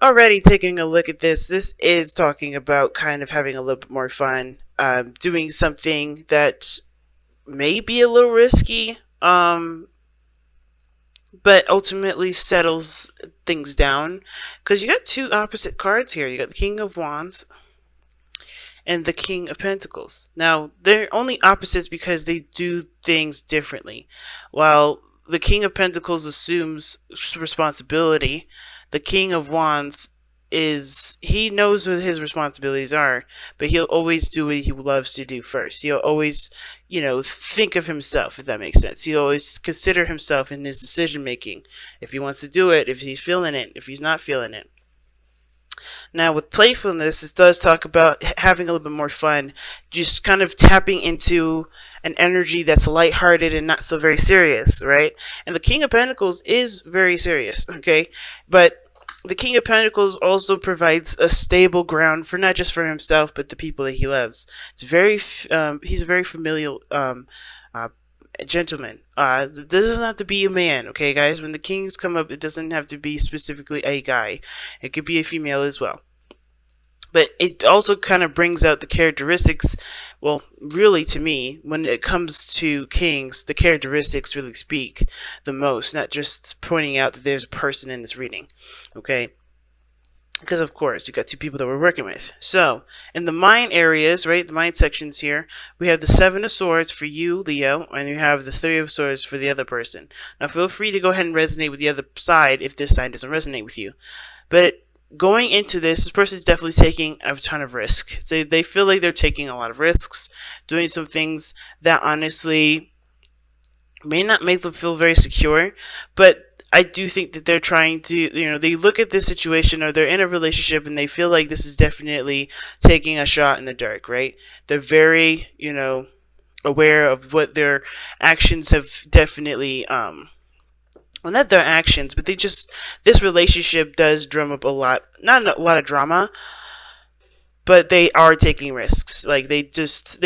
already taking a look at this, this is talking about kind of having a little bit more fun, doing something that may be a little risky, but ultimately settles things down. Because you got two opposite cards here. You got the King of Wands and the King of Pentacles. Now, they're only opposites because they do things differently. While the King of Pentacles assumes responsibility, the King of Wands he knows what his responsibilities are, but he'll always do what he loves to do first. He'll always, think of himself, if that makes sense. He'll always consider himself in his decision making. If he wants to do it, if he's feeling it, if he's not feeling it. Now, with playfulness, it does talk about having a little bit more fun, just kind of tapping into an energy that's lighthearted and not so very serious, right? And the King of Pentacles is very serious, okay? But the King of Pentacles also provides a stable ground for not just for himself, but the people that he loves. He's a very familial gentleman. This doesn't have to be a man, okay, guys? When the kings come up, it doesn't have to be specifically a guy. It could be a female as well. But it also kind of brings out the characteristics, well, really to me, when it comes to kings, the characteristics really speak the most, not just pointing out that there's a person in this reading, okay? Because, of course, you got two people that we're working with. So, in the mind areas, right, the mind sections here, we have the Seven of Swords for you, Leo, and you have the Three of Swords for the other person. Now, feel free to go ahead and resonate with the other side if this side doesn't resonate with you. But going into this person is definitely taking a ton of risk. So they feel like they're taking a lot of risks, doing some things that honestly may not make them feel very secure, but I do think that they're trying to, they look at this situation or they're in a relationship and they feel like this is definitely taking a shot in the dark, right? They're very, aware of what their actions have definitely, well, not their actions, but this relationship does drum up a lot, not a lot of drama, but they are taking risks. Like, they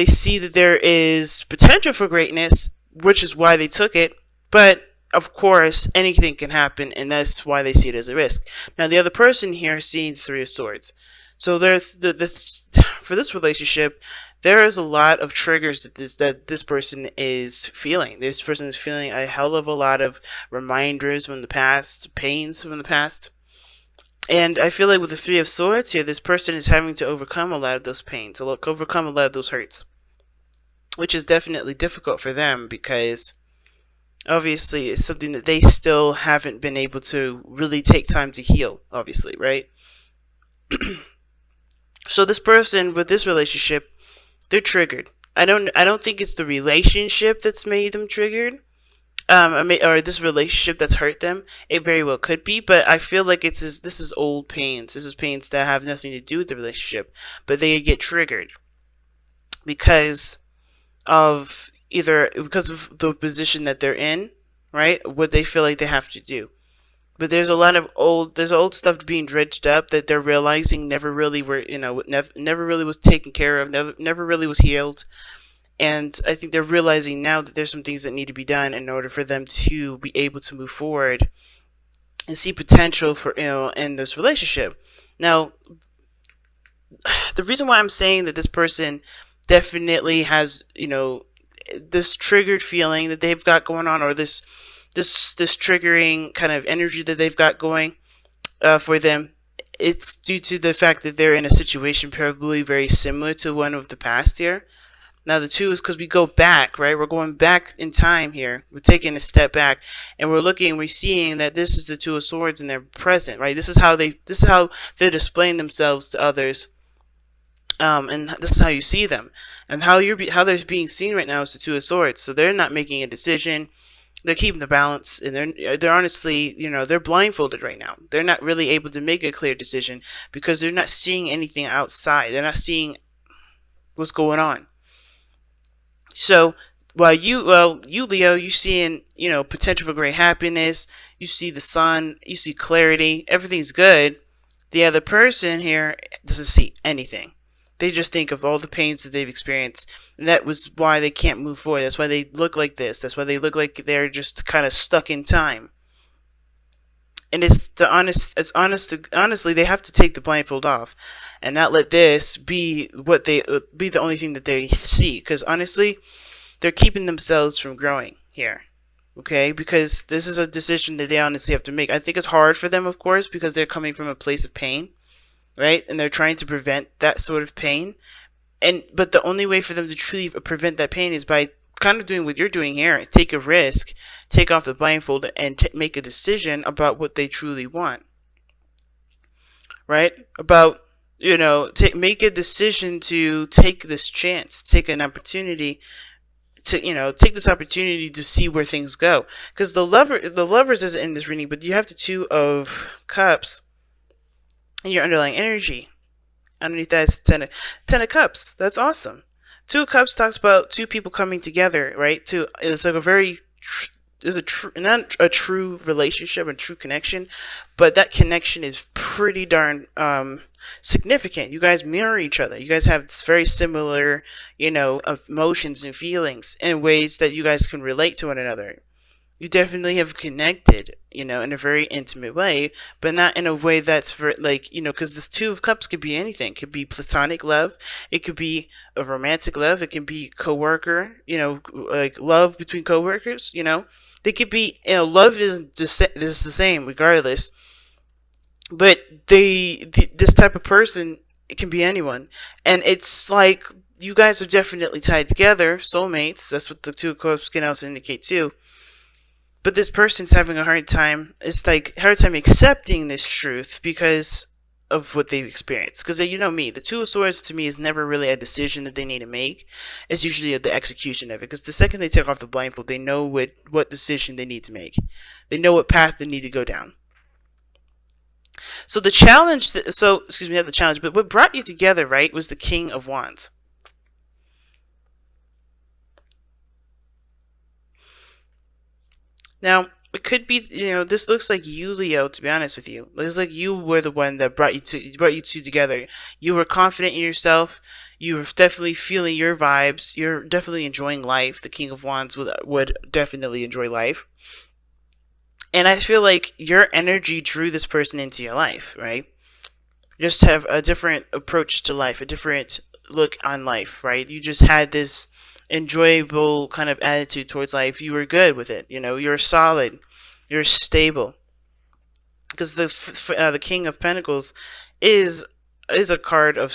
see that there is potential for greatness, which is why they took it, but of course, anything can happen, and that's why they see it as a risk. Now, the other person here is seeing the Three of Swords. So for this relationship, there is a lot of triggers that this person is feeling. This person is feeling a hell of a lot of reminders from the past, pains from the past. And I feel like with the Three of Swords here, this person is having to overcome a lot of those pains, overcome a lot of those hurts, which is definitely difficult for them because obviously it's something that they still haven't been able to really take time to heal, obviously, right? So this person with this relationship, they're triggered. I don't think it's the relationship that's made them triggered, or this relationship that's hurt them. It very well could be, but I feel like this is old pains. This is pains that have nothing to do with the relationship, but they get triggered because of the position that they're in, right? What they feel like they have to do. But there's a lot of old stuff being dredged up that they're realizing never really was taken care of, never really was healed. And I think they're realizing now that there's some things that need to be done in order for them to be able to move forward and see potential for, in this relationship. Now, the reason why I'm saying that this person definitely has, this triggered feeling that they've got going on, or this triggering kind of energy that they've got going for them, it's due to the fact that they're in a situation probably very similar to one of the past here. Now, the two is because we go back, right? We're going back in time here. We're taking a step back, and we're seeing that this is the Two of Swords and they're present, right? This is how they're displaying themselves to others. And this is how you see them, and how they're being seen right now is the Two of Swords. So they're not making a decision; they're keeping the balance, and they're honestly, they're blindfolded right now. They're not really able to make a clear decision because they're not seeing anything outside. They're not seeing what's going on. So while you Leo, you're seeing potential for great happiness. You see the sun. You see clarity. Everything's good. The other person here doesn't see anything. They just think of all the pains that they've experienced, and that was why they can't move forward. That's why they look like this. That's why they look like they're just kind of stuck in time. And it's the honestly, they have to take the blindfold off and not let this be what they be the only thing that they see, because honestly, they're keeping themselves from growing here. Okay, because this is a decision that they honestly have to make. I think it's hard for them, of course, because they're coming from a place of pain, right? And they're trying to prevent that sort of pain. And but the only way for them to truly prevent that pain is by kind of doing what you're doing here. Take a risk, take off the blindfold, and make a decision about what they truly want, right? About, make a decision to take this chance, take an opportunity to, take this opportunity to see where things go. Because the lovers isn't in this reading, but you have the Two of Cups in your underlying energy. Underneath that is ten of Cups. That's awesome. Two of Cups talks about two people coming together, right? It's like a very there's not a true relationship, a true connection, but that connection is pretty darn significant. You guys mirror each other. You guys have very similar, emotions and feelings in ways that you guys can relate to one another. You definitely have connected, in a very intimate way, but not in a way that's for because this Two of Cups could be anything. It could be platonic love. It could be a romantic love. It can be coworker, like love between coworkers, They could be, love is the same regardless. But this type of person, it can be anyone. And it's like, you guys are definitely tied together, soulmates. That's what the Two of Cups can also indicate too. But this person's having a hard time. It's like hard time accepting this truth because of what they've experienced. Because you know me, the Two of Swords to me is never really a decision that they need to make. It's usually the execution of it. Because the second they take off the blindfold, they know what decision they need to make. They know what path they need to go down. So the challenge, excuse me, not the challenge, but what brought you together, right, was the King of Wands. Now, it could be, this looks like you, Leo, to be honest with you. It looks like you were the one that brought you two together. You were confident in yourself. You were definitely feeling your vibes. You're definitely enjoying life. The King of Wands would definitely enjoy life. And I feel like your energy drew this person into your life, right? Just have a different approach to life, a different look on life, right? You just had this enjoyable kind of attitude towards life. You were good with it. You're solid. You're stable. Because the King of Pentacles is a card of,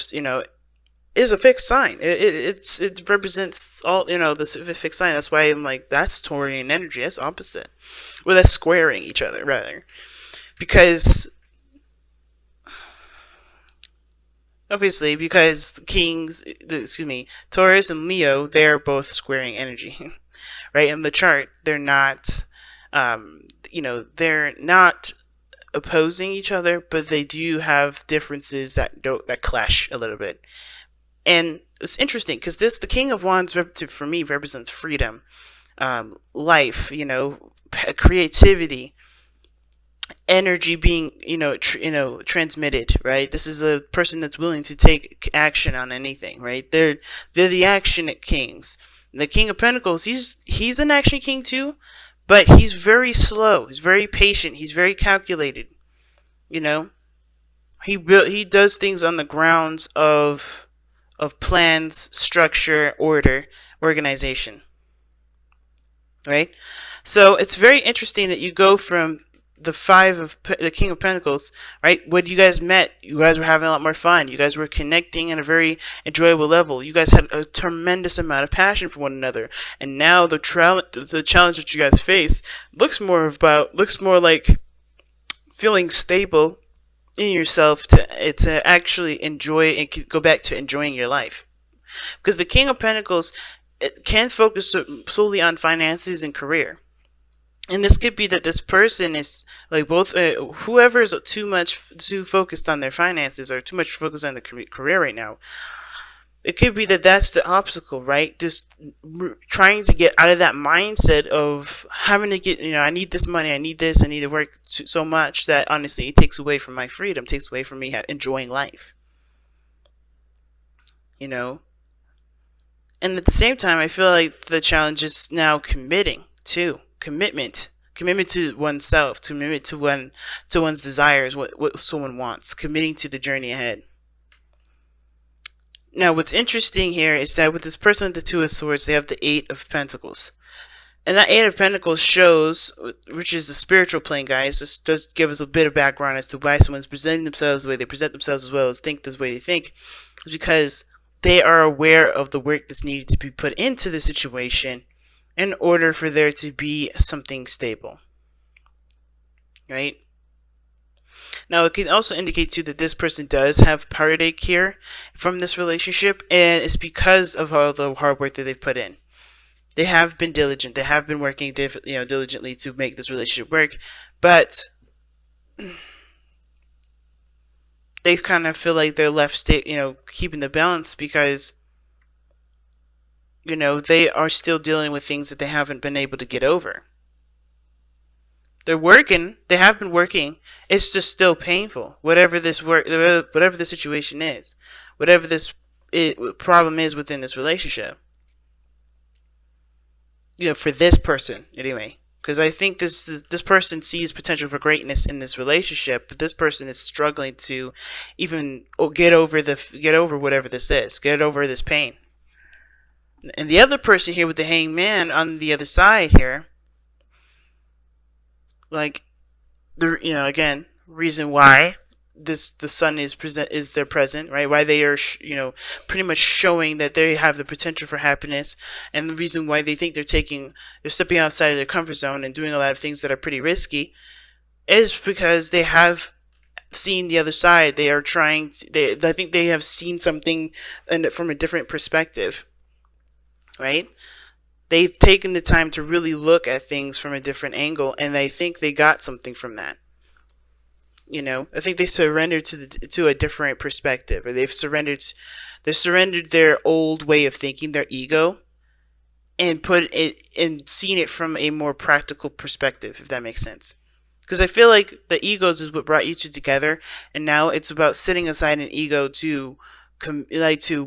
is a fixed sign. It represents all, the fixed sign. That's why I'm like, that's Taurian energy. That's opposite. Well, that's squaring each other, rather. Because obviously, because Taurus and Leo, they're both squaring energy, right? In the chart, they're not, they're not opposing each other, but they do have differences that clash a little bit. And it's interesting because the King of Wands, for me, represents freedom, life, creativity, energy being transmitted, right? This is a person that's willing to take action on anything, right? They're the action kings. The King of Pentacles, he's an action king too, but he's very slow, he's very patient, he's very calculated. He does things on the grounds of plans, structure, order, organization, right? So it's very interesting that you go from the King of Pentacles, right? When you guys met, you guys were having a lot more fun. You guys were connecting at a very enjoyable level. You guys had a tremendous amount of passion for one another. And now the challenge that you guys face looks more like feeling stable in yourself to actually enjoy and go back to enjoying your life. Because the King of Pentacles, it can focus solely on finances and career. And this could be that this person is like both, whoever is too focused on their finances or too much focused on their career right now. It could be that that's the obstacle, right? Just trying to get out of that mindset of having to get, I need this money, I need this, I need to work so much that honestly it takes away from my freedom, takes away from me enjoying life. And at the same time, I feel like the challenge is now committing too. Commitment commitment to oneself, commitment to one's desires, what someone wants, committing to the journey ahead. Now, what's interesting here is that with this person with the Two of Swords, they have the Eight of Pentacles. And that Eight of Pentacles shows, which is the spiritual plane, guys. This does give us a bit of background as to why someone's presenting themselves the way they present themselves, as well as think the way they think. It's because they are aware of the work that's needed to be put into the situation in order for there to be something stable. Right? Now, it can also indicate too that this person does have heartache here from this relationship, and it's because of all the hard work that they've put in. They have been diligent. They have been working, diligently to make this relationship work, but they kind of feel like they're left, keeping the balance because, they are still dealing with things that they haven't been able to get over. They're working. They have been working. It's just still painful. Whatever the situation is, whatever this problem is within this relationship. For this person anyway, because I think this person sees potential for greatness in this relationship, but this person is struggling to even get over whatever this is, get over this pain. And the other person here with the Hanged Man on the other side here, like again, reason why the sun is their present, right? Why they are pretty much showing that they have the potential for happiness, and the reason why they think they're stepping outside of their comfort zone and doing a lot of things that are pretty risky is because they have seen the other side. They are trying to, I think they have seen something from a different perspective, right? They've taken the time to really look at things from a different angle, and I think they got something from that. I think they surrendered to a different perspective, or they surrendered their old way of thinking, their ego, and seen it from a more practical perspective, if that makes sense. Because I feel like the egos is what brought you two together, and now it's about setting aside an ego to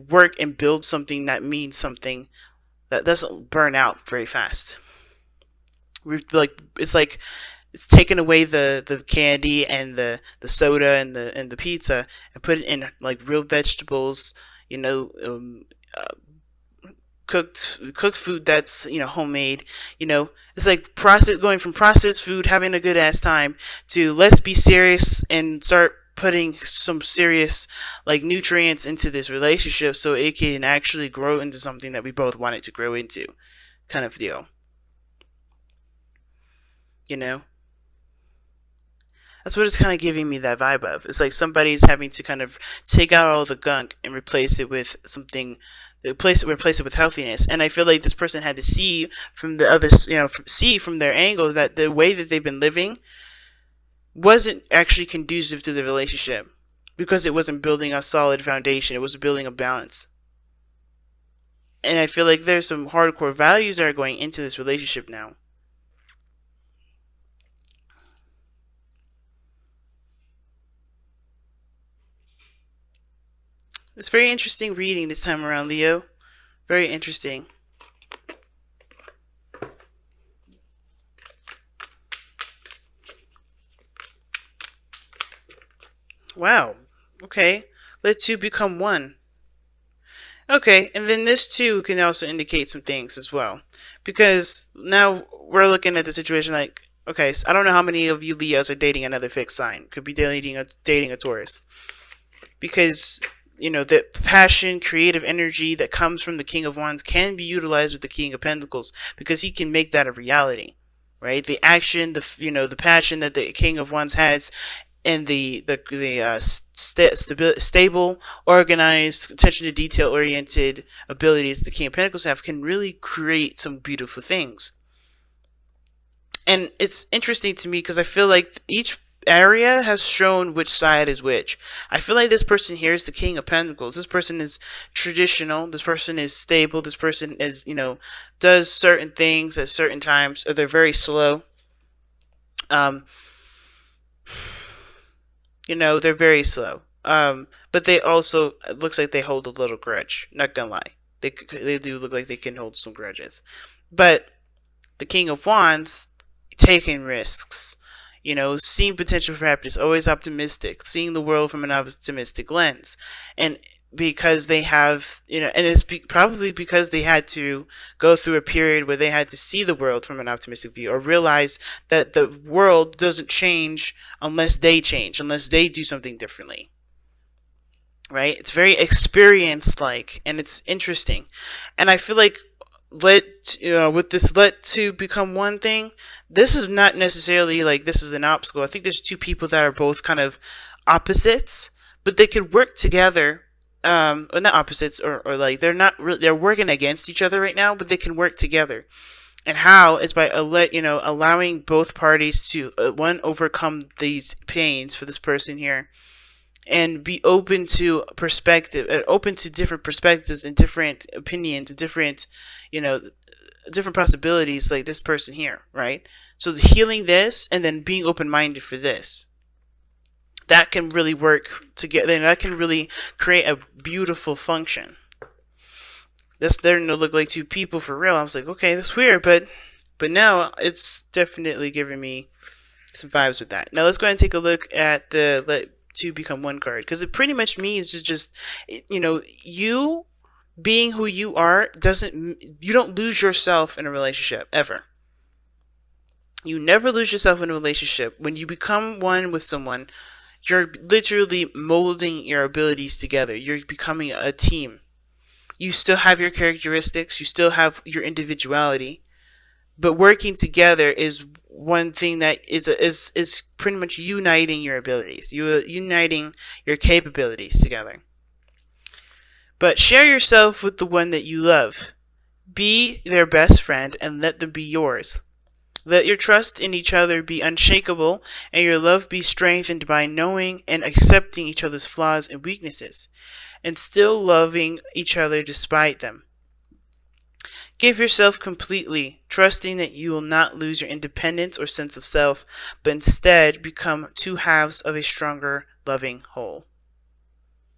work and build something that means something that doesn't burn out very fast. It's taken away the candy and the soda and the pizza and put it in like real vegetables, cooked food that's homemade. It's like going from processed food, having a good ass time, to let's be serious and start putting some serious nutrients into this relationship so it can actually grow into something that we both want it to grow into, kind of deal. That's what it's kind of giving me that vibe of. It's like somebody's having to kind of take out all the gunk and replace it with something, replace it with healthiness. And I feel like this person had to see from the other, see from their angle that the way that they've been living wasn't actually conducive to the relationship, because it wasn't building a solid foundation. It was building a balance. And I feel like there's some hardcore values that are going into this relationship now. It's very interesting reading this time around, Leo. Very interesting. Wow. Okay. Let two become one. Okay, and then this too can also indicate some things as well. Because now we're looking at the situation like, okay, so I don't know how many of you Leos are dating another fixed sign. Could be dating a Taurus. Because the passion, creative energy that comes from the King of Wands can be utilized with the King of Pentacles, because he can make that a reality, right? The action, the passion that the King of Wands has, and the stable, organized, attention to detail oriented abilities the King of Pentacles have can really create some beautiful things. And it's interesting to me because I feel like each area has shown which side is which. I feel like this person here is the King of Pentacles. This person is traditional. This person is stable. This person is, does certain things at certain times, or they're very slow. They're very slow. But they also, it looks like they hold a little grudge. Not gonna lie. They do look like they can hold some grudges. But the King of Wands, taking risks, seeing potential for happiness, always optimistic, seeing the world from an optimistic lens. And because they have, and it's probably because they had to go through a period where they had to see the world from an optimistic view, or realize that the world doesn't change unless they change, unless they do something differently. Right? It's very experience like, and it's interesting. And I feel like with this let two become one thing, this is not necessarily like this is an obstacle. I think there's two people that are both kind of opposites, but they could work together. Or not opposites, or like they're not really, they're working against each other right now, but they can work together. And how is by allowing both parties to one, overcome these pains for this person here, and be open to perspective, open to different perspectives and different opinions and different, different possibilities, like this person here, right? So healing this and then being open-minded for this, that can really work together, and that can really create a beautiful function. That's starting to look like two people for real. I was like, okay, that's weird, but now it's definitely giving me some vibes with that. Now let's go ahead and take a look at the let two become one card, because it pretty much means just you being who you are you don't lose yourself in a relationship ever. You never lose yourself in a relationship. When you become one with someone, you're literally molding your abilities together. You're becoming a team. You still have your characteristics, you still have your individuality, but working together is one thing that is pretty much uniting your abilities, uniting your capabilities together. But share yourself with the one that you love. Be their best friend and let them be yours. Let your trust in each other be unshakable, and your love be strengthened by knowing and accepting each other's flaws and weaknesses, and still loving each other despite them. Give yourself completely, trusting that you will not lose your independence or sense of self, but instead become two halves of a stronger, loving whole.